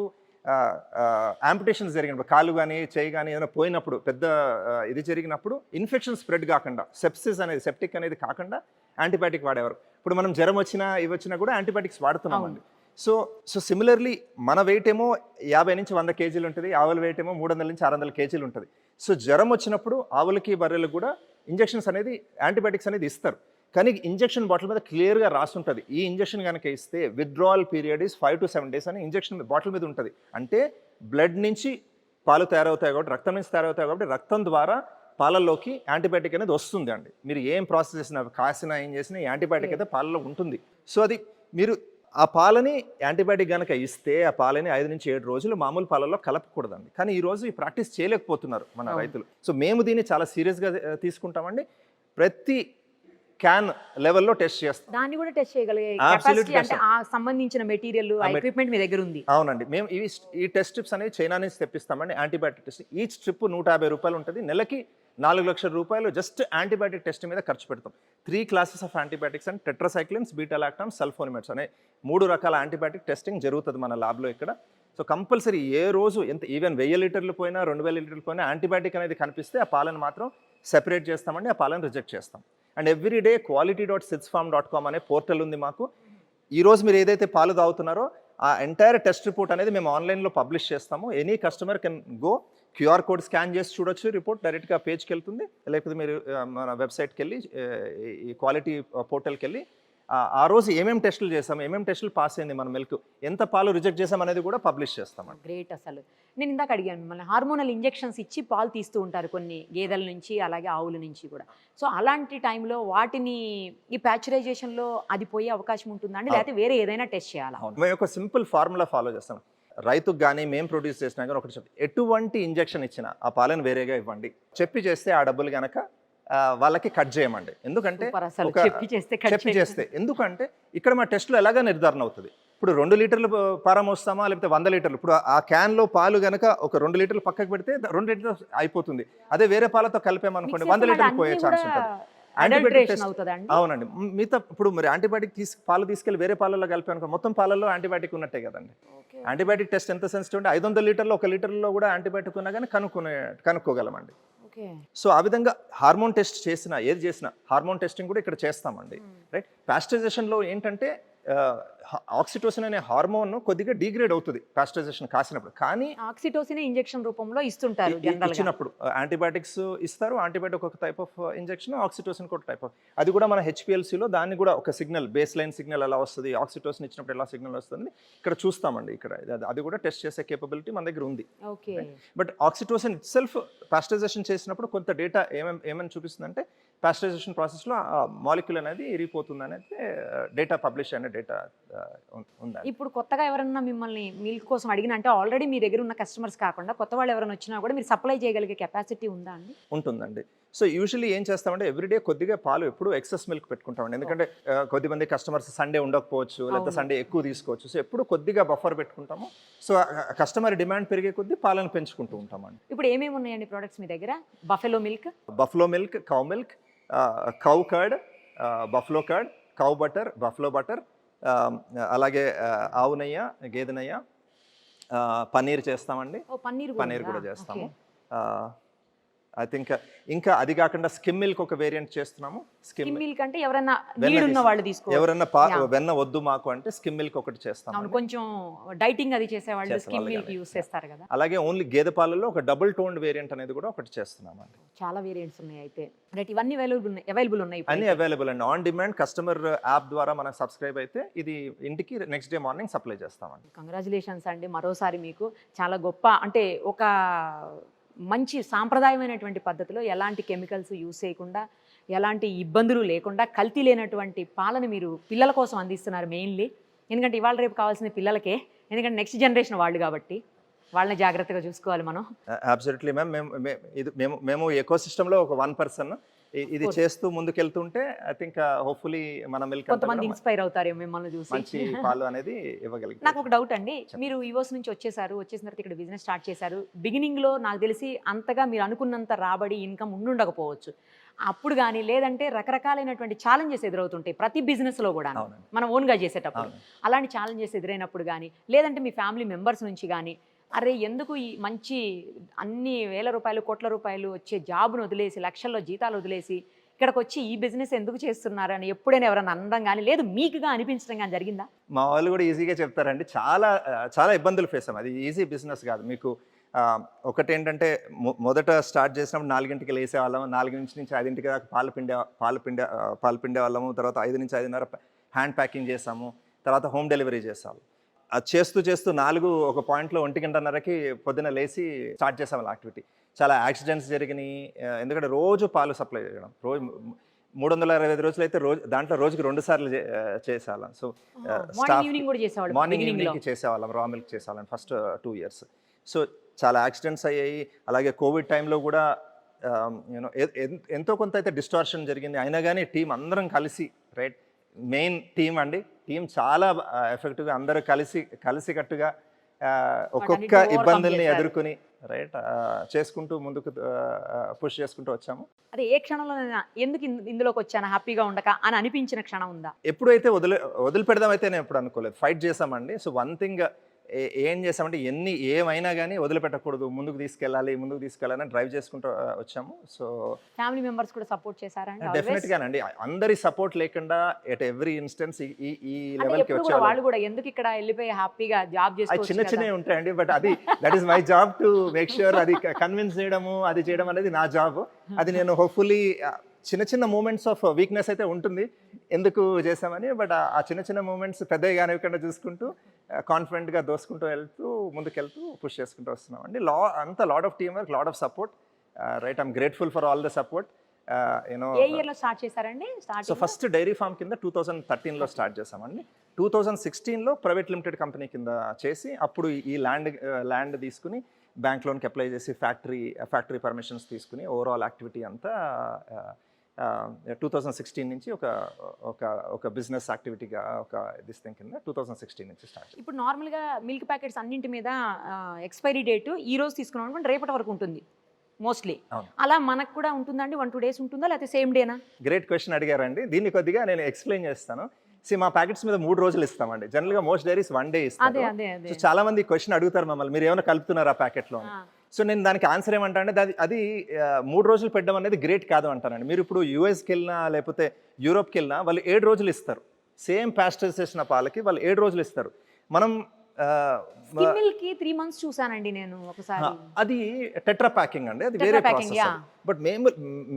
యాంపిటేషన్స్ జరిగినప్పుడు, కాలు కానీ చేయి కానీ ఏదైనా పోయినప్పుడు, పెద్ద ఇది జరిగినప్పుడు ఇన్ఫెక్షన్ స్ప్రెడ్ కాకుండా, సెప్టిక్ అనేది కాకుండా యాంటీబయాటిక్ వాడేవారు. ఇప్పుడు మనం జ్వరం వచ్చినా ఇవి వచ్చినా కూడా యాంటీబయాటిక్స్ వాడుతున్నామండి. సో సిమిలర్లీ మన వెయిట్ ఏమో 50 నుంచి 100 కేజీలు ఉంటుంది, ఆవుల వెయిట్ ఏమో 300 నుంచి 600 కేజీలు ఉంటుంది. సో జ్వరం వచ్చినప్పుడు ఆవులకి బర్రెలకు కూడా ఇంజెక్షన్స్ అనేది, యాంటీబయాటిక్స్ అనేది ఇస్తారు. కానీ ఇంజెక్షన్ బాటిల్ మీద క్లియర్గా రాసి ఉంటుంది, ఈ ఇంజెక్షన్ కనుక ఇస్తే withdrawal period is 5 to 7 days అని ఇంజెక్షన్ బాటిల్ మీద ఉంటుంది. అంటే బ్లడ్ నుంచి పాలు తయారవుతాయి కాబట్టి, రక్తం నుంచి తయారవుతాయి కాబట్టి, రక్తం ద్వారా పాలల్లోకి యాంటీబయాటిక్ అనేది వస్తుంది అండి. మీరు ఏం ప్రాసెస్ చేసినా, కాసినా, ఏం చేసినా యాంటీబయాటిక్ అయితే పాలలో ఉంటుంది. సో అది మీరు ఆ పాలని యాంటీబయాటిక్ కనుక ఇస్తే ఆ పాలని 5 నుంచి 7 రోజులు మామూలు పాలల్లో కలపకూడదండి. కానీ ఈరోజు ఈ ప్రాక్టీస్ చేయలేకపోతున్నారు మన రైతులు. సో మేము దీన్ని చాలా సీరియస్గా తీసుకుంటామండి. ప్రతి క్యాన్ లెవెల్లో టెస్ట్ చేస్తాం. దాన్ని కూడా టెస్ట్ చేయగలిగే కెపాసిటీ, అంటే ఆ సంబంధించిన మెటీరియల్, ఎక్విప్మెంట్ మీ దగ్గర ఉంది? అవునండి, మేము ఈ టెస్ట్ స్ట్రిప్స్ అనేవి చైనా నుంచి తెప్పిస్తామండి. యాంటీబయాటిక్ టెస్ట్ ఈచ్ స్ట్రిప్ 150 రూపాయలు ఉంటుంది. నెలకి 4 లక్షల రూపాయలు జస్ట్ యాంటీబయాటిక్ టెస్ట్ మీద ఖర్చు పెడతాం. 3 classes of antibiotics and tetracyclines, betalactams, sulphonamides అనే 3 రకాల యాంటీబయాటిక్ టెస్టింగ్ జరుగుతుంది మన ల్యాబ్లో ఇక్కడ. సో కంపల్సరీ ఏ రోజు ఈవెన్ 1000 లీటర్లు పోయినా 2000 లీటర్లు పోయినా యాంటీబయాటిక్ అనేది కనిపిస్తే ఆ పాలను మాత్రం సెపరేట్ చేస్తామండి, ఆ పాలను రిజెక్ట్ చేస్తాం. అండ్ ఎవ్రీడే quality.sFarm.com అనే పోర్టల్ ఉంది మాకు. ఈరోజు మీరు ఏదైతే పాలు తాగుతున్నారో ఆ ఎంటైర్ టెస్ట్ రిపోర్ట్ అనేది మేము ఆన్లైన్లో పబ్లిష్ చేస్తాము. Any customer can go, QR code scan చేసి చూడొచ్చు, రిపోర్ట్ డైరెక్ట్గా పేజ్కి వెళ్తుంది. లేకపోతే మీరు మన వెబ్సైట్కి వెళ్ళి, ఈ క్వాలిటీ పోర్టల్కి వెళ్ళి ఆ రోజు ఏమేమి టెస్టులు చేసాం, ఏమేమి టెస్టులు పాస్ అయింది, మన మిల్క్ ఎంత పాలు రిజెక్ట్ చేసాం అనేది కూడా పబ్లిష్ చేస్తామండి. గ్రేట్. అసలు నేను ఇందాక అడిగాను మిమ్మల్ని, హార్మోనల్ ఇంజెక్షన్స్ ఇచ్చి పాలు తీస్తూ ఉంటారు కొన్ని గేదెల నుంచి, అలాగే ఆవుల నుంచి కూడా. సో అలాంటి టైంలో వాటిని ఈ ప్యాచరైజేషన్లో అది పోయే అవకాశం ఉంటుందండి, లేకపోతే వేరే ఏదైనా టెస్ట్ చేయాలా? మేము ఒక సింపుల్ ఫార్ములా ఫాలో చేస్తాం. రైతుకు కానీ మేము ప్రొడ్యూస్ చేసినా కానీ ఒకటి చెప్పి, ఎటువంటి ఇంజెక్షన్ ఇచ్చినా ఆ పాలను వేరేగా ఇవ్వండి. చెప్పి చేస్తే ఆ డబ్బులు కనుక వాళ్ళకి కట్ చేయమండి. ఎందుకంటే చెప్పి చేస్తే, ఎందుకంటే ఇక్కడ మా టెస్ట్లో ఎలాగా నిర్ధారణ అవుతుంది. ఇప్పుడు 2 లీటర్లు పారం వస్తామా, లేకపోతే 100 లీటర్లు. ఇప్పుడు ఆ క్యాన్లో పాలు కనుక ఒక 2 లీటర్లు పక్కకు పెడితే 2 లీటర్లు అయిపోతుంది. అదే వేరే పాలతో కలిపామనుకోండి 100 లీటర్లు పోయే ఛాన్స్ ఉంటుంది. యాంటీబయాటిక్ టెస్ట్, అవునండి, మిగతా ఇప్పుడు మరి యాంటీబయాటిక్ పాలు తీసుకెళ్ళి వేరే పాలలో కలిపాను, మొత్తం పాలలో యాంటీబయాటిక్ ఉన్నట్టే కదండి. యాంటీబయాటిక్ టెస్ట్ ఎంత సెన్సిటివ్ అంటే 500 లీటర్లో 1 లీటర్లో కూడా యాంటీబయాటిక్ ఉన్నా కానీ కనుక్కోగలమండి. సో ఆ విధంగా హార్మోన్ టెస్ట్ చేసినా, ఏది చేసినా హార్మోన్ టెస్టింగ్ కూడా ఇక్కడ చేస్తామండి. రైట్. పాస్టరైజేషన్లో ఏంటంటే ఆక్సిటోసిన్ అనే హార్మోన్ కొద్దిగా డిగ్రేడ్ అవుతుంది పాస్టరైజేషన్ కాసినప్పుడు, కానీ ఆక్సిటోసిన్ ఇంజెక్షన్ రూపంలో ఇస్తుంటారు జనరల్ గా. ఇచ్చినప్పుడు యాంటీబయాటిక్స్ ఇస్తారు, యాంటీబయాటిక్ ఒక టైప్ ఆఫ్ ఇంజెక్షన్, ఆక్సిటోసిన్ ఒక టైప్ ఆఫ్, అది కూడా మన హెచ్పిఎల్సిలో దాన్ని కూడా ఒక సిగ్నల్, బేస్ లైన్ సిగ్నల్ ఎలా వస్తుంది, ఆక్సిటోసిన్ ఇచ్చినప్పుడు ఎలా సిగ్నల్ వస్తుంది ఇక్కడ చూస్తామండి. ఇక్కడ అది కూడా టెస్ట్ చేసే కేపబిలిటీ మన దగ్గర ఉంది. Okay. But oxytocin it self pasteurisation చేసినప్పుడు కొంత డేటా ఏమని చూపిస్తుందంటే పాస్టరైజేషన్ ప్రాసెస్లో మాలిక్యూల్ అనేది ఇరిగిపోతుంది అనేది డేటా పబ్లిష్ అనే డేటా ఉంది. ఇప్పుడు కొత్తగా ఎవరన్నా మిమ్మల్ని మిల్క్ కోసం అడిగిన, అంటే ఆల్రెడీ మీ దగ్గర ఉన్న కస్టమర్స్ కాకుండా కొత్త వాళ్ళు ఎవరైనా వచ్చినా కూడా మీరు సప్లై చేయగలిగే కెపాసిటీ ఉందా అండి? ఉంటుందండి. సో యూజువల్లీ ఏం చేస్తామంటే ఎవ్రీడే కొద్దిగా పాలు ఎప్పుడు ఎక్సెస్ మిల్క్ పెట్టుకుంటామండి. ఎందుకంటే కొద్దిమంది కస్టమర్స్ సండే ఉండకపోవచ్చు, లేదా సండే ఎక్కువ తీసుకోవచ్చు. సో ఎప్పుడు కొద్దిగా బఫర్ పెట్టుకుంటాము. సో కస్టమర్ డిమాండ్ పెరిగే కొద్దీ పాలను పెంచుకుంటూ ఉంటామండి. ఇప్పుడు ఏమేమి ఉన్నాయండి ప్రోడక్ట్స్ మీ దగ్గర? Buffalo milk, cow milk, cow curd, buffalo curd, cow butter, buffalo butter, అలాగే ఆవు నెయ్య, గేదె నెయ్య, పన్నీర్ చేస్తామండి. పన్నీర్ కూడా చేస్తాము. ఐ థింక్ ఇంకా అది కాకుండా స్కిమ్ మిల్క్ ఒక వేరియంట్ చేస్తున్నాము. స్కిమ్ మిల్క్ అంటే ఎవరైనా ఎవరైనా వెన్న వద్దు మాకు అంటే స్కిమ్ మిల్క్ ఒకటి చేస్తాము. కొంచెం డైటింగ్ అది చేసేవాళ్ళు స్కిమ్ మిల్క్ యూస్ చేస్తారు కదా. అలాగే ఓన్లీ గేదె పాలలో ఒక డబుల్ టోన్డ్ వేరియంట్ అనేది కూడా ఒకటి చేస్తున్నాము అండి. చాలా వేరియంట్స్ ఉన్నాయి అయితే. ఇవన్నీ అవైలబుల్ ఉన్నాయి. అన్ని అవైలబుల్ అండి. ఆన్ డిమాండ్ కస్టమర్ యాప్ ద్వారా మనకు సబ్స్క్రైబ్ అయితే ఇది ఇంటికి నెక్స్ట్ డే మార్నింగ్ సప్లై చేస్తామండి. కంగ్రాచులేషన్స్ అండి మరోసారి మీకు. చాలా గొప్ప, అంటే ఒక మంచి సాంప్రదాయమైనటువంటి పద్ధతిలో ఎలాంటి కెమికల్స్ యూస్ చేయకుండా, ఎలాంటి ఇబ్బందులు లేకుండా, కల్తీ లేనటువంటి పాలను మీరు పిల్లల కోసం అందిస్తున్నారు మెయిన్లీ. ఎందుకంటే ఇవాళ రేపు కావాల్సిన పిల్లలకే, ఎందుకంటే నెక్స్ట్ జనరేషన్ వాళ్ళు కాబట్టి వాళ్ళని జాగ్రత్తగా చూసుకోవాలి మనం. Absolutely ma'am. మేము ఎకోసిస్టంలో ఒక 1% ఇది చేస్తూ ముందుకెళ్తుంటే ఐ థింక్ హోప్ఫుల్లీ మన మిల్క్ కొంతమంది ఇన్స్పైర్ అవుతారు మిమ్మల్ని చూసి, మంచి పాలు అనేది ఇవ్వగలుగుతారు. నాకు ఒక డౌట్ అండి, మీరు యుఎస్ నుంచి వచ్చేసిన తర్వాత ఇక్కడ బిజినెస్ స్టార్ట్ చేశారు. బిగినింగ్ లో నాకు తెలిసి అంతగా మీరు అనుకున్నంత రాబడి, ఇన్కమ్ ఉండుండకపోవచ్చు అప్పుడు, కానీ లేదంటే రకరకాలైనటువంటి ఛాలెంజెస్ ఎదురవుతుంటాయి ప్రతి బిజినెస్ లో కూడా మనం ఓన్ గా చేసేటప్పుడు. అలాంటి ఛాలెంజెస్ ఎదురైనప్పుడు కానీ, లేదంటే మీ ఫ్యామిలీ మెంబర్స్ నుంచి కానీ, అరే ఎందుకు ఈ మంచి అన్ని వేల రూపాయలు, కోట్ల రూపాయలు వచ్చే జాబ్ను వదిలేసి, లక్షల్లో జీతాలు వదిలేసి ఇక్కడికి వచ్చి ఈ బిజినెస్ ఎందుకు చేస్తున్నారు అని ఎప్పుడైనా ఎవరైనా అనడం కానీ, లేదు మీకుగా అనిపించడం కానీ జరిగిందా? మా వాళ్ళు కూడా ఈజీగా చెప్తారండి. చాలా ఇబ్బందులు ఫేస్ అయ్యాం. అది ఈజీ బిజినెస్ కాదు. మీకు ఒకటేంటంటే మొదట స్టార్ట్ చేసినప్పుడు 4 లేసేవాళ్ళము, 4 నుంచి 5 దాకా పాలు పిండే వాళ్ళము. తర్వాత 5 నుంచి 5:30 హ్యాండ్ ప్యాకింగ్ చేసాము. తర్వాత హోమ్ డెలివరీ చేసాము. అది చేస్తూ 4 ఒక పాయింట్లో 1:30కి పొద్దున లేచి స్టార్ట్ చేసాము యాక్టివిటీ. చాలా యాక్సిడెంట్స్ జరిగినాయి. ఎందుకంటే రోజు పాలు సప్లై చేయడం, రోజు 365 రోజులు అయితే దాంట్లో రోజుకి 2 సార్లు చేసేవాళ్ళం. సో మార్నింగ్ ఈవినింగ్ చేసేవాళ్ళం, రా మిల్క్ చేసేవాళ్ళం ఫస్ట్ 2 years. సో చాలా యాక్సిడెంట్స్ అయ్యాయి. అలాగే కోవిడ్ టైంలో కూడా యూనో ఎంతో కొంత అయితే డిస్టార్షన్ జరిగింది. అయినా కానీ టీం అందరం కలిసి, రైట్, మెయిన్ టీం అండి, టీం చాలా ఎఫెక్టివ్గా అందరూ కలిసికట్టుగా ఒక్కొక్క ఇబ్బందుల్ని ఎదుర్కొని, రైట్, చేసుకుంటూ ముందుకు పుష్ చేసుకుంటూ వచ్చాము. అదే ఏ క్షణంలో ఎందుకు ఇందులోకి వచ్చాను హ్యాపీగా ఉండక అని అనిపించిన క్షణం ఉందా? ఎప్పుడైతే వదిలిపెడదామైతే నేను ఎప్పుడు అనుకోలేదు. ఫైట్ చేసామండి. సో వన్ థింగ్ ఏం చేసామంటే ఏమైనా కానీ వదిలిపెట్టకూడదు, ముందుకు తీసుకెళ్ళాలని డ్రైవ్ చేసుకుంటూ వచ్చాము. సో ఫ్యామిలీ మెంబర్స్ కూడా సపోర్ట్ చేశారా? డెఫినెట్గానండి. అందరి సపోర్ట్ లేకుండా ఎట్ ఎవ్రీ ఇన్స్టెన్స్ ఈ లెవెల్కి వచ్చారు. వాళ్ళు కూడా ఎందుకు ఇక్కడ వెళ్ళిపోయి హ్యాపీగా జాబ్ చేసుకోవచ్చు? చిన్నవి ఉంటాయండి. But that is my job to make sure అది కన్విన్స్ చేయడము, అది చేయడం అనేది నా జాబ్. అది నేను హోప్ఫుల్లీ చిన్న మూమెంట్స్ ఆఫ్ వీక్నెస్ అయితే ఉంటుంది ఎందుకు చేసామని, బట్ ఆ చిన్న మూమెంట్స్ పెద్దగా కానివ్వకుండా చూసుకుంటూ కాన్ఫిడెంట్గా దోసుకుంటూ ముందుకెళ్తూ పుష్ చేసుకుంటూ వస్తున్నాం అండి. అంతా lot of team work, lot of support, right. I'm grateful for all the support. ఏ ఇయర్లో స్టార్ట్ చేశారండి? సో ఫస్ట్ డైరీ ఫార్మ్ కింద 2013లో స్టార్ట్ చేసామండి. 2016లో ప్రైవేట్ లిమిటెడ్ కంపెనీ కింద చేసి, అప్పుడు ఈ ల్యాండ్ తీసుకుని బ్యాంక్ లోన్కి అప్లై చేసి ఫ్యాక్టరీ పర్మిషన్స్ తీసుకుని ఓవరాల్ యాక్టివిటీ అంతా 2016 నుంచి ఒక బిజినెస్ యాక్టివిటీగా ఒక దిస్ కింద 2016 నుంచి స్టార్ట్. ఇప్పుడు నార్మల్గా మిల్క్ ప్యాకెట్స్ అన్నింటి మీద ఎక్స్పైరీ డేట్ ఈ రోజు తీసుకున్నాం అనుకోండి, రేపటి వరకు ఉంటుంది మోస్ట్లీ. అలా మనకు కూడా ఉంటుందండి? 1-2 days ఉంటుందా, లేకపోతే సేమ్ డేనా? గ్రేట్ క్వశ్చన్ అడిగారండి. దీన్ని కొద్దిగా నేను ఎక్స్ప్లెయిన్ చేస్తాను. మా ప్యాకెట్స్ మీద 3 రోజులు ఇస్తామండి. జనరల్ గా మోస్ట్ డైరీస్ 1 day ఇస్తారు. సో చాలా మంది క్వశ్చన్ అడుగుతారు మమ్మల్ని, మీరు ఏమైనా కలుపుతున్నారా ప్యాకెట్ లో? సో నేను దానికి ఆన్సర్ ఏమంటా అంటే, అది 3 రోజులు పెట్టడం అనేది గ్రేట్ కాదు అంటానండి. మీరు ఇప్పుడు యూఎస్కి వెళ్ళినా లేకపోతే యూరోప్కి వెళ్ళినా వాళ్ళు 7 రోజులు ఇస్తారు సేమ్ పాస్టర్స్ చేసిన పాలకి వాళ్ళు 7 రోజులు ఇస్తారు. మనం స్కిమ్ మిల్క్ కి 3 months చూసానండి నేను ఒకసారి. అది టెట్రా ప్యాకింగ్ అండి, అది వేరే ప్రాసెస్. బట్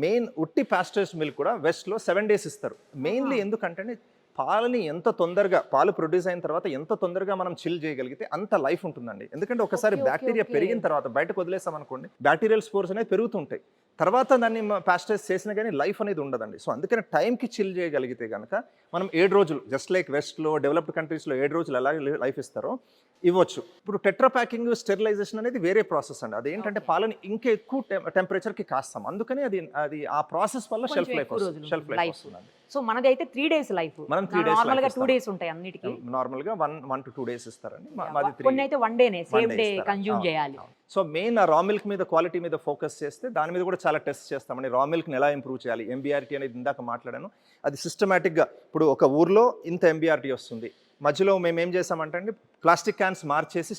మెయిన్ ఉట్టి పాస్టర్స్ మిల్క్ కూడా వెస్ట్ లో 7 days ఇస్తారు. మెయిన్లీ ఎందుకంటే పాలని ఎంత తొందరగా పాలు ప్రొడ్యూస్ అయిన తర్వాత ఎంత తొందరగా మనం చిల్ చేయగలిగితే అంత లైఫ్ ఉంటుందండి. ఎందుకంటే ఒకసారి బ్యాక్టీరియా పెరిగిన తర్వాత బయటకు వదిలేసాం అనుకోండి, బ్యాక్టీరియల్ స్పోర్స్ అనేది పెరుగుతుంటాయి. తర్వాత దాన్ని పాస్టర్స్ చేసినా కానీ లైఫ్ అనేది ఉండదండి. సో అందుకని టైంకి చిల్ చేయగలిగితే కనుక మనం 7 రోజులు జస్ట్ లైక్ వెస్ట్లో డెవలప్డ్ కంట్రీస్లో 7 రోజులు ఎలా లైఫ్ ఇస్తారో ఇవ్వచ్చు. ఇప్పుడు టెట్రా ప్యాకింగ్ స్టెరిలైజేషన్ అనేది వేరే ప్రాసెస్ అండి. అదేంటంటే పాలని ఇంకా ఎక్కువ టెంపరేచర్కి కాస్తాం, అందుకని అది ఆ ప్రాసెస్ వల్ల షెల్ఫ్ లైఫ్ వస్తుందండి. సో మనది అయితే 3 days లైఫ్, మనం 3 days నార్మల్ గా 2 days ఉంటాయి అన్నిటికీ. నార్మల్ గా 1 to 2 days ఇస్తారండి. కొన్ని అయితే 1 day సేమ్ డే కన్జ్యూమ్ చేయాలి. సో మెయిన్ రా మిల్క్ మీద క్వాలిటీ మీద ఫోకస్ చేస్తే దాని మీద కూడా చాలా టెస్ట్ చేస్తామండి. రా మిల్క్ని ఎలా ఇంప్రూవ్ చేయాలి, ఎంబీఆర్టీ అనేది ఇందాక మాట్లాడాను, అది సిస్టమేటిక్గా ఇప్పుడు ఒక ఊర్లో ఇంత ఎంబీఆర్టీ వస్తుంది. మధ్యలో మేము ఏం చేసామంటే అండి, ప్లాస్టిక్ క్యాన్స్ మార్చేసి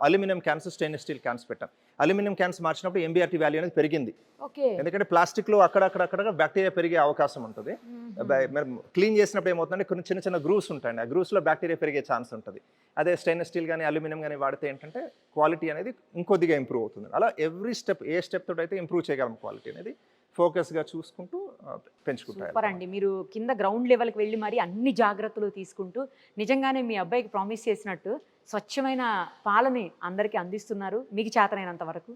aluminium cans stainless steel cans పెట్టాం. అల్యూమినియం క్యాన్స్ మార్చినప్పుడు ఎంబీఆర్టీ వాల్యూ అనేది పెరిగింది. ఎందుకంటే ప్లాస్టిక్లో అక్కడక్కడ బ్యాక్టీరియా పెరిగే అవకాశం ఉంటుంది. క్లీన్ చేసినప్పుడు ఏమవుతుందంటే కొన్ని చిన్న చిన్న గ్రూవ్స్ ఉంటాయండి, ఆ గ్రూవ్స్లో బ్యాక్టీరియా పెరిగే ఛాన్స్ ఉంటుంది. అదే స్టెయిన్లెస్ స్టీల్ కానీ అల్యూమినియం కానీ వాడితే ఏంటంటే క్వాలిటీ అనేది ఇంకొద్దిగా ఇంప్రూవ్ అవుతుంది. అలా ఎవ్రీ స్టెప్ ఏ స్టెప్ తోటి అయితే ఇంప్రూవ్ చేయగలం క్వాలిటీ అనేది ఫోకస్గా చూసుకుంటూ పెంచుకుంటారు. సూపర్ అండి, మీరు కింద గ్రౌండ్ లెవెల్కి వెళ్ళి మరి అన్ని జాగ్రత్తలు తీసుకుంటూ నిజంగానే మీ అబ్బాయికి ప్రామిస్ చేసినట్టు స్వచ్ఛమైన పాలని అందరికీ అందిస్తున్నారు మీకు చేతనైనంత వరకు.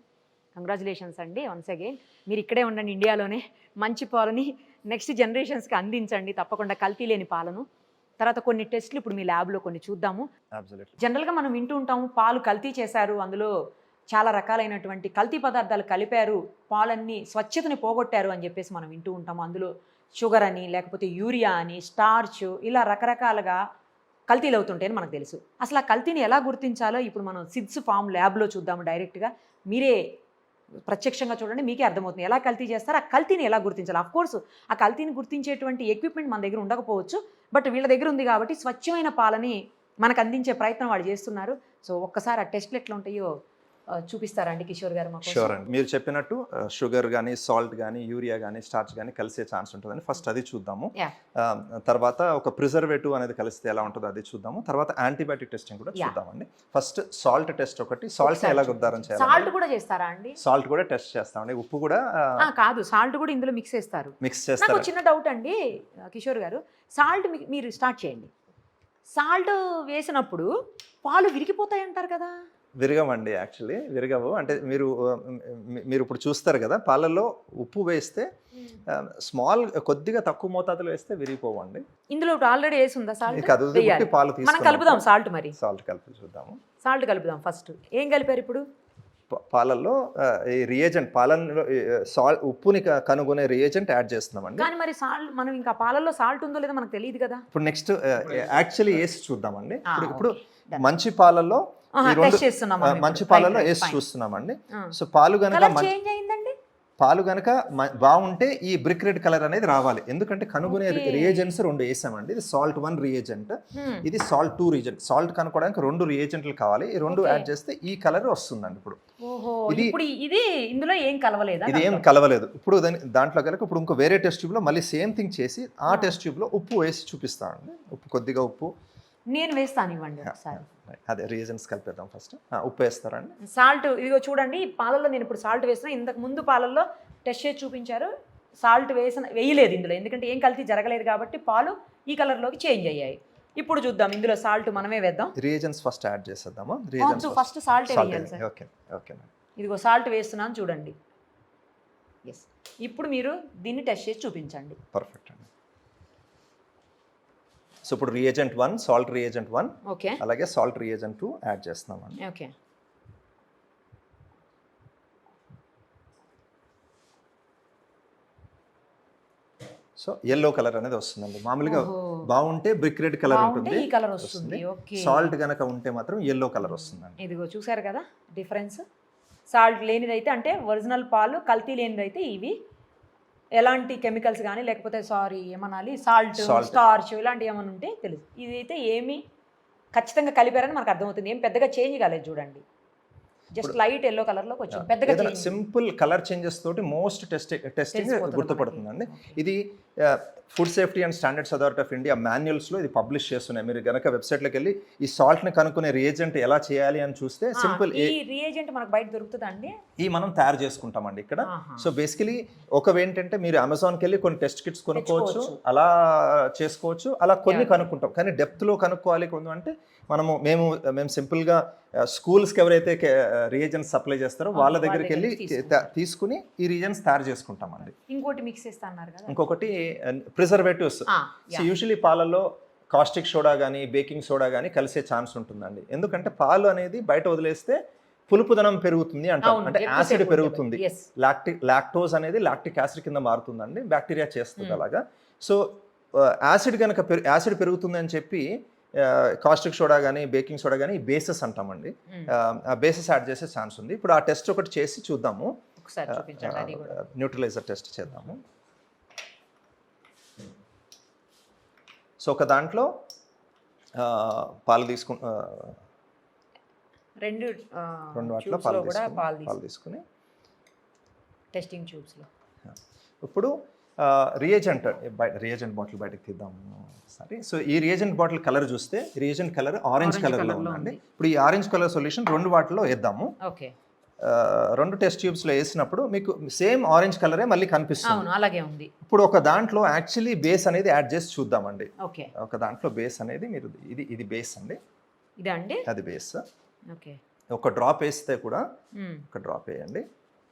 కంగ్రాచులేషన్స్ అండి వన్స్ అగైన్. మీరు ఇక్కడే ఉండండి, ఇండియాలోనే మంచి పాలని నెక్స్ట్ జనరేషన్స్కి అందించండి తప్పకుండా, కల్తీ లేని పాలను. తర్వాత కొన్ని టెస్ట్లు ఇప్పుడు మీ ల్యాబ్లో కొన్ని చూద్దాము. జనరల్గా మనం వింటూ ఉంటాము పాలు కల్తీ చేశారు, అందులో చాలా రకాలైనటువంటి కల్తీ పదార్థాలు కలిపారు, పాలన్నీ స్వచ్ఛతని పోగొట్టారు అని చెప్పేసి మనం వింటూ ఉంటాము. అందులో షుగర్ అని, లేకపోతే యూరియా అని, స్టార్చ్, ఇలా రకరకాలుగా కల్తీలు అవుతుంటాయని మనకు తెలుసు. అసలు ఆ కల్తీని ఎలా గుర్తించాలో ఇప్పుడు మనం sFarm ల్యాబ్లో చూద్దాము డైరెక్ట్గా. మీరే ప్రత్యక్షంగా చూడండి, మీకే అర్థమవుతుంది ఎలా కల్తీ చేస్తారు, ఆ కల్తీని ఎలా గుర్తించాలి. అఫ్కోర్స్ ఆ కల్తీని గుర్తించేటువంటి ఎక్విప్మెంట్ మన దగ్గర ఉండకపోవచ్చు, బట్ వీళ్ళ దగ్గర ఉంది కాబట్టి స్వచ్ఛమైన పాలని మనకు అందించే ప్రయత్నం వాళ్ళు చేస్తున్నారు. సో ఒక్కసారి ఆ టెస్ట్లు ఎట్లా ఉంటాయో చూపిస్తారండి కిషోర్ గారు మాకు? షూర్ అండి, మీరు చెప్పినట్టు షుగర్ కానీ సాల్ట్ కానీ యూరియా కానీ స్టార్చ్ కానీ కలిసే ఛాన్స్ ఉంటుందని ఫస్ట్ అది చూద్దాము. తర్వాత ఒక ప్రిజర్వేటివ్ అనేది కలిస్తే ఎలా ఉంటుందో అది చూద్దాము. తర్వాత యాంటీబయాటిక్ టెస్టింగ్ కూడా చూద్దామండి. ఫస్ట్ సాల్ట్ టెస్ట్ ఒకటి, సాల్ట్ ఎలా నిర్ధారణ చేయాలి. సాల్ట్ కూడా చేస్తారా అండి? సాల్ట్ కూడా టెస్ట్ చేస్తామండి. ఉప్పు కూడా కాదు, సాల్ట్ కూడా ఇందులో మిక్స్ చేస్తారు. నాకు చిన్న డౌట్ అండి కిషోర్ గారు, సాల్ట్ మీరు స్టార్ట్ చేయండి. సాల్ట్ వేసినప్పుడు పాలు విరిగిపోతాయి అంటారు కదా? విరగవండి, యాక్చువల్లీ విరగవు. అంటే మీరు ఇప్పుడు చూస్తారు కదా, పాలల్లో ఉప్పు వేస్తే కొద్దిగా తక్కువ మోతాదులో వేస్తే విరిగిపోవండి. ఇందులో ఆల్రెడీ వేసి ఉందా సాల్ట్? పాలు మనం కలుపుదాం సాల్ట్. మరి సాల్ట్ కలిపి చూద్దాము. సాల్ట్ కలుపుదాం. ఫస్ట్ ఏం కలిపారు ఇప్పుడు? పాలల్లో ఈ రియేజెంట్, పాలలో ఉప్పుని కనుగొనే రియేజెంట్ యాడ్ చేస్తున్నామండి. కానీ మరి సాల్ట్ మనం ఇంకా పాలల్లో సాల్ట్ ఉందో లేదో మనకు తెలియదు కదా. ఇప్పుడు నెక్స్ట్ యాక్చువల్లీ వేసి చూద్దామండి. ఇప్పుడు మంచి పాలల్లో మంచి పాలలో వేసి చూస్తున్నామండి. సో పాలు గనక బాగుంటే ఈ బ్రిక్ రెడ్ కలర్ అనేది రావాలి. ఎందుకంటే కనుగొనే రియేజెంట్స్ 2 వేసామండి. ఇది సాల్ట్ 1 రియేజెంట్, ఇది సాల్ట్ 2 రియేజెంట్. సాల్ట్ కనుక్కోవడానికి 2 రియేజెంట్లు కావాలి. ఈ 2 యాడ్ చేస్తే ఈ కలర్ వస్తుందండి. ఇప్పుడు ఇది ఇందులో ఏం కలవలేదు, ఇది ఏం కలవలేదు. ఇప్పుడు దాంట్లో కనుక ఇప్పుడు ఇంకో వేరే టెస్ట్ ట్యూబ్ లో మళ్ళీ సేమ్ థింగ్ చేసి ఆ టెస్ట్ ట్యూబ్ లో ఉప్పు వేసి చూపిస్తానండి. ఉప్పు కొద్దిగా ఉప్పు నేను వేస్తాను, ఇవ్వండి ఒకసారి. అదే రీజన్స్ కలిపేద్దాం. ఫస్ట్ ఉప్పు వేస్తారండి. సాల్ట్ ఇదిగో చూడండి, ఈ పాలల్లో నేను ఇప్పుడు సాల్ట్ వేసిన, ఇంతకు ముందు పాలల్లో టెస్ట్ చేసి చూపించారు, సాల్ట్ వేయలేదు ఇందులో, ఎందుకంటే ఏం కల్తీ జరగలేదు కాబట్టి పాలు ఈ కలర్లోకి చేంజ్ అయ్యాయి. ఇప్పుడు చూద్దాం, ఇందులో సాల్ట్ మనమే వేద్దాం. రియేజెంట్స్ ఫస్ట్ యాడ్ చేసేద్దామా? ఫస్ట్ సాల్ట్ వేయాలి సార్. Okay okay. ఇదిగో సాల్ట్ వేస్తున్నాను చూడండి. ఎస్, ఇప్పుడు మీరు దీన్ని టెస్ట్ చేసి చూపించండి. పర్ఫెక్ట్ అండి. సో ఇప్పుడు రియేజెంట్ 1, సాల్ట్ రియేజెంట్ 1, ఓకే, అలాగే సాల్ట్ రియేజెంట్ 2 యాడ్ చేస్తున్నామండి. ఓకే. సో ఎల్లో కలర్ అనేది వస్తుందండి. మామూలుగా బాగుంటే బ్రిక్ రెడ్ కలర్ ఉంటుంది, ఈ కలర్ వస్తుంది. సాల్ట్ గనక ఉంటే మాత్రం ఎల్లో కలర్ వస్తుందండి. ఇదిగో చూసారు కదా డిఫరెన్స్. సాల్ట్ లేనిదైతే అంటే ఒరిజినల్ పాలు, కల్తీ లేనిదైతే ఇవి ఎలాంటి కెమికల్స్ కానీ లేకపోతే ఏమనాలి సాల్ట్, స్టార్చ్ ఇలాంటివి ఏమైనా ఉంటే తెలుసు. ఇదైతే ఏమి ఖచ్చితంగా కలిపారని మనకు అర్థమవుతుంది. ఏం పెద్దగా చేంజ్ కాలేదు చూడండి, జస్ట్ లైట్ ఎల్లో కలర్లోకి వచ్చింది. పెద్దగా సింపుల్ కలర్ చేంజెస్ తోటి మోస్ట్ టెస్టింగ్ గుర్తుపడుతుందండి. ఇది food safety and standards authority of India మాన్యువల్స్లో ఇది పబ్లిష్ చేస్తున్నాయి. మీరు కనుక వెబ్సైట్లోకి వెళ్ళి ఈ సాల్ట్ని కనుక్కునే రియేజెంట్ ఎలా చేయాలి అని చూస్తే సింపుల్. ఈ రియేజెంట్ మనకు బయట దొరుకుతుందండి? ఈ మనం తయారు చేసుకుంటామండి ఇక్కడ. సో బేసికలీ ఒకవేంటంటే మీరు అమెజాన్కి వెళ్ళి కొన్ని టెస్ట్ కిట్స్ కొనుక్కోవచ్చు, అలా చేసుకోవచ్చు, అలా కొన్ని కనుక్కుంటాం. కానీ డెప్త్లో కనుక్కోవాలి కొంచెం అంటే మేము సింపుల్గా స్కూల్స్కి ఎవరైతే రియేజెంట్స్ సప్లై చేస్తారో వాళ్ళ దగ్గరికి వెళ్ళి తీసుకుని ఈ రియేజెంట్స్ తయారు చేసుకుంటామండి. ఇంకోటి మిక్స్ చేస్తా అన్నారు కదా, ఇంకొకటి ప్రిజర్వేటివ్స్. సో యూజువలీ పాలల్లో కాస్టిక్ సోడా కానీ బేకింగ్ సోడా కానీ కలిసే ఛాన్స్ ఉంటుందండి. ఎందుకంటే పాలు అనేది బయట వదిలేస్తే పులుపుదనం పెరుగుతుంది అంటాం, అంటే యాసిడ్ పెరుగుతుంది. లాక్టోజ్ అనేది లాక్టిక్ యాసిడ్ కింద మారుతుందండి, బ్యాక్టీరియా చేస్తుంది అలాగా. సో యాసిడ్ పెరుగుతుంది అని చెప్పి కాస్టిక్ సోడా కానీ బేకింగ్ సోడా కానీ బేసెస్ అంటామండి, బేసెస్ యాడ్ చేసే ఛాన్స్ ఉంది. ఇప్పుడు ఆ టెస్ట్ ఒకటి చేసి చూద్దాము, న్యూట్రలైజర్ టెస్ట్ చేద్దాము. సో ఒక దాంట్లో పాలు రెండు వాటిలో పాలు తీసుకుని టెస్టింగ్ ట్యూబ్స్లో ఇప్పుడు రియేజెంట్ బాటిల్ బయటకు తీద్దాము సరే. సో ఈ రియేజెంట్ బాటిల్ కలర్ చూస్తే రియేజెంట్ కలర్ ఆరెంజ్ కలర్లో ఉందండి. ఇప్పుడు ఈ ఆరెంజ్ కలర్ సొల్యూషన్ 2 వాటిలో వేద్దాము. 2 టెస్ట్ ట్యూబ్స్లో వేసినప్పుడు మీకు సేమ్ ఆరెంజ్ కలరే మళ్ళీ కనిపిస్తుంది. అలాగే ఉంది. ఇప్పుడు ఒక దాంట్లో యాక్చువల్లీ బేస్ అనేది యాడ్ చేసి చూద్దామండి. ఒక దాంట్లో బేస్ అనేది మీరు ఇది బేస్ అండి, అది బేస్. ఒక డ్రాప్ వేస్తే కూడా ఒక డ్రాప్ వేయండి,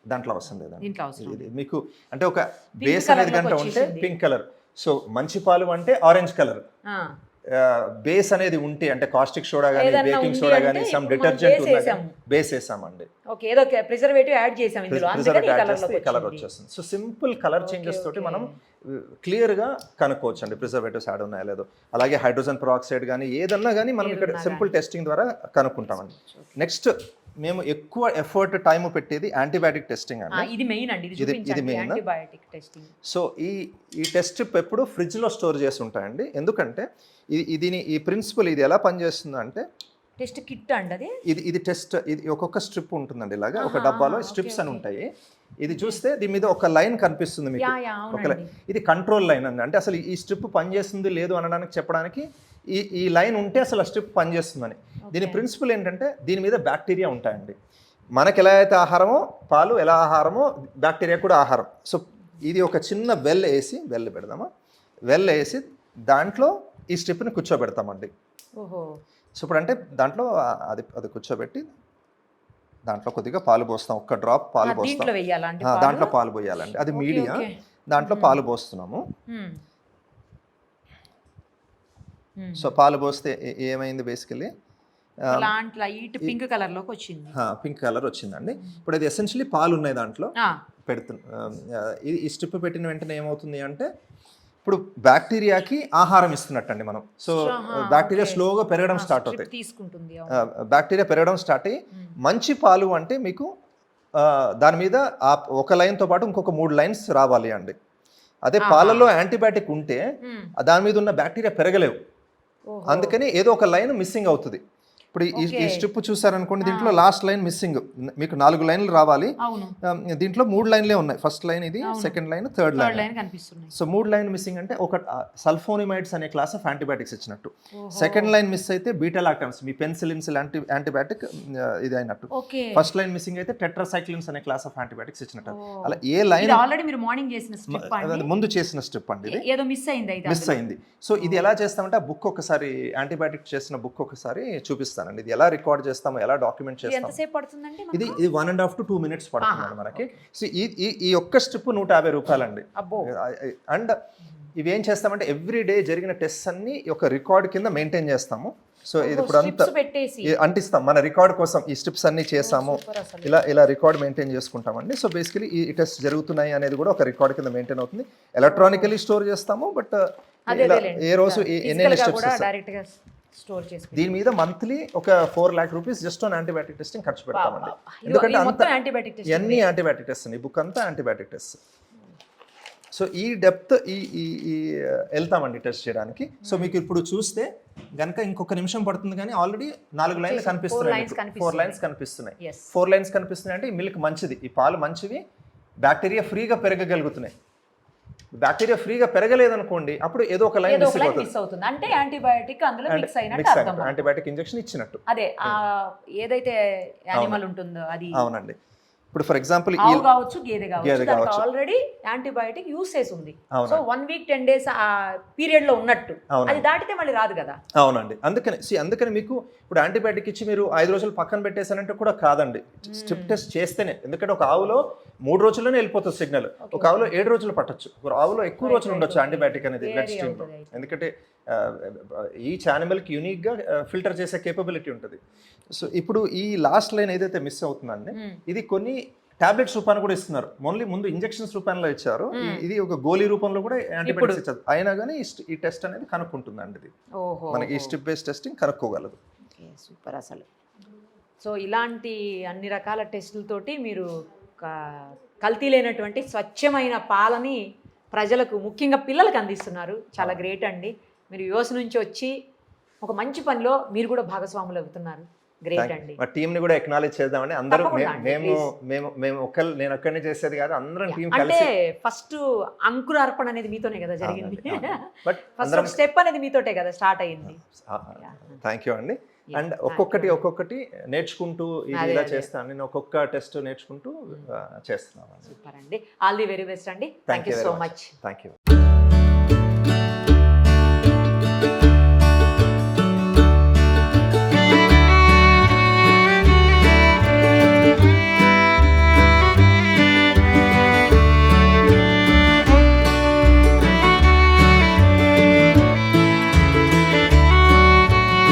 దాంట్లో అవసరం లేదండి. మీకు అంటే ఒక బేస్ అనేది కనుక ఉంటే పింక్ కలర్, సో మంచి పాలు అంటే ఆరెంజ్ కలర్. బేస్ అనేది ఉంటే అంటే కాస్టిక్ సోడా కానీ బేకింగ్ సోడా కానీ సమ్ డిటర్జెంట్ బేస్ వేసామండి, ప్రిజర్వేటివ్ యాడ్ చేసాం, కలర్ వచ్చేస్తుంది. సో సింపుల్ కలర్ చేంజెస్ తోటి మనం క్లియర్గా కనుక్కోవచ్చు అండి ప్రిజర్వేటివ్స్ యాడ్ ఉన్నాయా లేదో. అలాగే హైడ్రోజన్ పెరాక్సైడ్ కానీ ఏదన్నా కానీ మనం ఇక్కడ సింపుల్ టెస్టింగ్ ద్వారా కనుక్కుంటామండి. నెక్స్ట్ మేము ఎక్కువ ఎఫర్ట్ టైం పెట్టేది యాంటీబయాటిక్ టెస్టింగ్ అండి. ఇది మెయిన్ అండి, ఇది మెయిన్ యాంటీబయాటిక్ టెస్టింగ్. సో ఈ టెస్ట్ ఎప్పుడు ఫ్రిడ్జ్లో స్టోర్ చేసి ఉంటాయండి. ఎందుకంటే ఈ ప్రిన్సిపల్ ఇది ఎలా పనిచేస్తుంది అంటే టెస్ట్ కిట్ అండి అది. ఇది టెస్ట్, ఇది ఒక్కొక్క స్ట్రిప్ ఉంటుందండి, ఇలాగా ఒక డబ్బాలో స్ట్రిప్స్ అని ఉంటాయి. ఇది చూస్తే దీని మీద ఒక లైన్ కనిపిస్తుంది మీకు, ఒక లైన్. ఇది కంట్రోల్ లైన్ అండి, అంటే అసలు ఈ స్ట్రిప్ పనిచేస్తుంది లేదు అనడానికి చెప్పడానికి ఈ లైన్ ఉంటే అసలు ఆ స్ట్రిప్ పనిచేస్తుందని. దీని ప్రిన్సిపల్ ఏంటంటే దీని మీద బ్యాక్టీరియా ఉంటాయండి. మనకి ఎలా అయితే ఆహారమో పాలు ఎలా ఆహారమో బ్యాక్టీరియా కూడా ఆహారం. సో ఇది ఒక చిన్న వెల్ పెడదామా, వెల్ వేసి దాంట్లో ఈ స్ట్రిప్ని కూర్చోబెడతామండి. సో ఇప్పుడు అంటే దాంట్లో అది కూర్చోబెట్టి దాంట్లో కొద్దిగా పాలు పోస్తాం, ఒక్క డ్రాప్ పాలు పోస్తాం, దాంట్లో పాలు పోయాలండి. అది మీడియా, దాంట్లో పాలు పోస్తున్నాము. సో పాలు పోస్తే ఏమైంది, బేసికలీ పింక్ కలర్లోకి వచ్చింది, పింక్ కలర్ వచ్చిందండి. ఇప్పుడు అది ఎసెన్షియలీ పాలు ఉన్నాయి దాంట్లో ఈ స్ట్రిప్ పెట్టిన వెంటనే ఏమవుతుంది అంటే ఇప్పుడు బ్యాక్టీరియాకి ఆహారం ఇస్తున్నట్టండి మనం. సో బ్యాక్టీరియా స్లోగా పెరగడం స్టార్ట్ అవుతాయి, బ్యాక్టీరియా పెరగడం స్టార్ట్ అయ్యి మంచి పాలు అంటే మీకు దాని మీద ఒక లైన్తో పాటు ఇంకొక 3 లైన్స్ రావాలి అండి. అదే పాలలో యాంటీబయాటిక్ ఉంటే దాని మీద ఉన్న బ్యాక్టీరియా పెరగలేవు, అందుకని ఏదో ఒక లైన్ మిస్సింగ్ అవుతుంది. ఇప్పుడు ఈ స్ట్రిప్ చూసారనుకోండి, దీంట్లో లాస్ట్ లైన్ మిస్సింగ్, మీకు 4 లైన్లు రావాలి, దీంట్లో 3 లైన్లే ఉన్నాయి. ఫస్ట్ లైన్ ఇది, second line, third line. So 3 line missing అంటే ఒక సల్ఫోనిమైడ్స్ అనే క్లాస్ ఆఫ్ యాంటీబయాటిక్స్ ఇచ్చినట్టు. సెకండ్ లైన్ మిస్ అయితే బీటా లాక్టమ్స్, మీ పెన్సిలిన్స్ యాంటీబయాటిక్ ఇది అయినట్టు. ఫస్ట్ లైన్ మిస్సింగ్ అయితే టెట్రాసైక్లిన్స్ అనే క్లాస్ ఆఫ్ యాంటీబయాటిక్స్ ఇచ్చినట్టు. అలా ఏ లైన్ ముందు చేసిన స్ట్రిప్ అండి, ఇది మిస్ అయింది. సో ఇది ఎలా చేస్తామంటే ఆ బుక్ ఒకసారి, యాంటీబయాటిక్ చేసిన బుక్ ఒకసారి చూపిస్తాను. ఇది ఎలా రికార్డ్ చేస్తాము, ఎలా డాక్యుమెంట్ చేస్తాము, ఇది 1.5 to 2 minutes పడుతుంది మనకి. సో ఈ ఒక్క స్ట్రిప్ 150 రూపాయలండి. అండ్ ఇవి ఏం చేస్తామంటే ఎవ్రీ డే జరిగిన టెస్ట్ అన్ని ఒక రికార్డ్ కింద మెయింటైన్ చేస్తాము. సో ఇది ఇప్పుడు అంతా అంటిస్తాం మన రికార్డ్ కోసం, ఈ స్ట్రిప్స్ అన్ని చేసాము, ఇలా రికార్డ్ మెయింటైన్ చేసుకుంటామండి. సో బేసికలీ ఈ టెస్ట్ జరుగుతున్నాయి అనేది కూడా ఒక రికార్డ్ కింద మెయింటైన్ అవుతుంది. ఎలక్ట్రానికలీ స్టోర్ చేస్తాము, బట్ ఏ రోజు ఎన్ని స్టెప్స్ దీని మీద మంత్లీ ఒక 4 lakh rupees just on antibiotic testing ఖర్చు పెడతామండి. ఎందుకంటే అన్ని యాంటీబయాటిక్ టెస్ట్ అండి, ఈ బుక్ అంతా యాంటీబయాటిక్ టెస్ట్. సో ఈ డెప్త్ వెళ్తామండి టెస్ట్ చేయడానికి. సో మీకు ఇప్పుడు చూస్తే కనుక ఇంకొక నిమిషం పడుతుంది, కానీ ఆల్రెడీ 4 లైన్లు కనిపిస్తున్నాయి, 4 లైన్స్ కనిపిస్తున్నాయి. 4 లైన్స్ కనిపిస్తున్నాయి అంటే ఈ మిల్క్ మంచిది, ఈ పాలు మంచివి, బ్యాక్టీరియా ఫ్రీగా పెరగగలుగుతున్నాయి. బ్యాక్టీరియా ఫ్రీగా పెరగలేదనుకోండి, అప్పుడు ఏదో ఒక లైన్ మిస్ అయిపోతుంది. మిస్ అవుతుంది, అంటే యాంటీబయాటిక్ అందులో మిక్స్ అయినట్టు అర్థం. యాంటీబయాటిక్ ఇంజెక్షన్ ఇచ్చినట్టు. అదే ఏదైతే యానిమల్ ఉంటుందో అది. అవునండి. ఇప్పుడు ఫర్ ఎగ్జాంపుల్ ఆవు కావచ్చు, గేదె కావచ్చు, ఆల్రెడీ యాంటీబయాటిక్ యూస్ చేసి ఉంది. సో 1 వీక్ 10 days ఆ పీరియడ్ లో ఉన్నట్టు, అది దాటితే మళ్ళీ రాదు కదా. అవునండి. అందుకని మీకు ఇప్పుడు యాంటీబయాటిక్ ఇచ్చి మీరు 5 రోజులు పక్కన పెట్టేసానంటే కూడా కాదండి. స్ట్రిప్ టెస్ట్ చేస్తేనే, ఎందుకంటే ఒక ఆవులో 3 రోజుల్లోనే వెళ్ళిపోతుంది సిగ్నల్, ఒక ఆవులో 7 రోజులు పట్టొచ్చు, ఒక ఆవులో ఎక్కువ రోజులు ఉండొచ్చు యాంటీబయాటిక్ అనేది బ్లడ్ స్ట్రీమ్ లో. ఎందుకంటే ఈచ్ యానిమల్కి యూనిక్గా ఫిల్టర్ చేసే కేపబిలిటీ ఉంటుంది. సో ఇప్పుడు ఈ లాస్ట్ లైన్ ఏదైతే మిస్ అవుతుందండి, ఇది కొన్ని టాబ్లెట్స్ రూపాన్ని కూడా ఇస్తున్నారు. ఓన్లీ ముందు ఇంజెక్షన్స్ రూపంలో ఇచ్చారు, ఇది ఒక గోళీ రూపంలో కూడా యాంటీబయాటిక్స్ ఇచ్చారు. అయినా కానీ ఈ టెస్ట్ అనేది కనుక్కుంటుందండి. ఇది మనకి ఈ స్ట్రిప్ బేస్డ్ టెస్టింగ్ కనుక్కోగలదు. సూపర్ అసలు. సో ఇలాంటి అన్ని రకాల టెస్టులతోటి మీరు కల్తీ లేనటువంటి స్వచ్ఛమైన పాలని ప్రజలకు, ముఖ్యంగా పిల్లలకు అందిస్తున్నారు. చాలా గ్రేట్ అండి. మీరు యుఎస్ నుంచి వచ్చి ఒక మంచి పనిలో మీరు కూడా భాగస్వాములు అవుతున్నారు. గ్రేట్ అండి. మా టీమ్ ని కూడా ఎక్నాలెడ్జ్ చేద్దామండి. అందరూ మేము నేను ఒక్కనే చేసేది కాదు, అందరం టీం కలిసి. అంటే ఫస్ట్ అంకురార్పణ అనేది మీతోనే కదా జరిగింది, బట్ ఫస్ట్ స్టెప్ అనేది మీతోటే కదా స్టార్ట్ అయ్యింది. థ్యాంక్ యూ అండి. అండ్ ఒక్కొక్కటి నేర్చుకుంటూ ఇలా చేస్తాను నేను, ఒక్కొక్క టెస్ట్ నేర్చుకుంటూ చేస్తున్నాను. సూపర్ అండి. ఆల్ ది వెరీ బెస్ట్ అండి. Thank you so much. Thank you.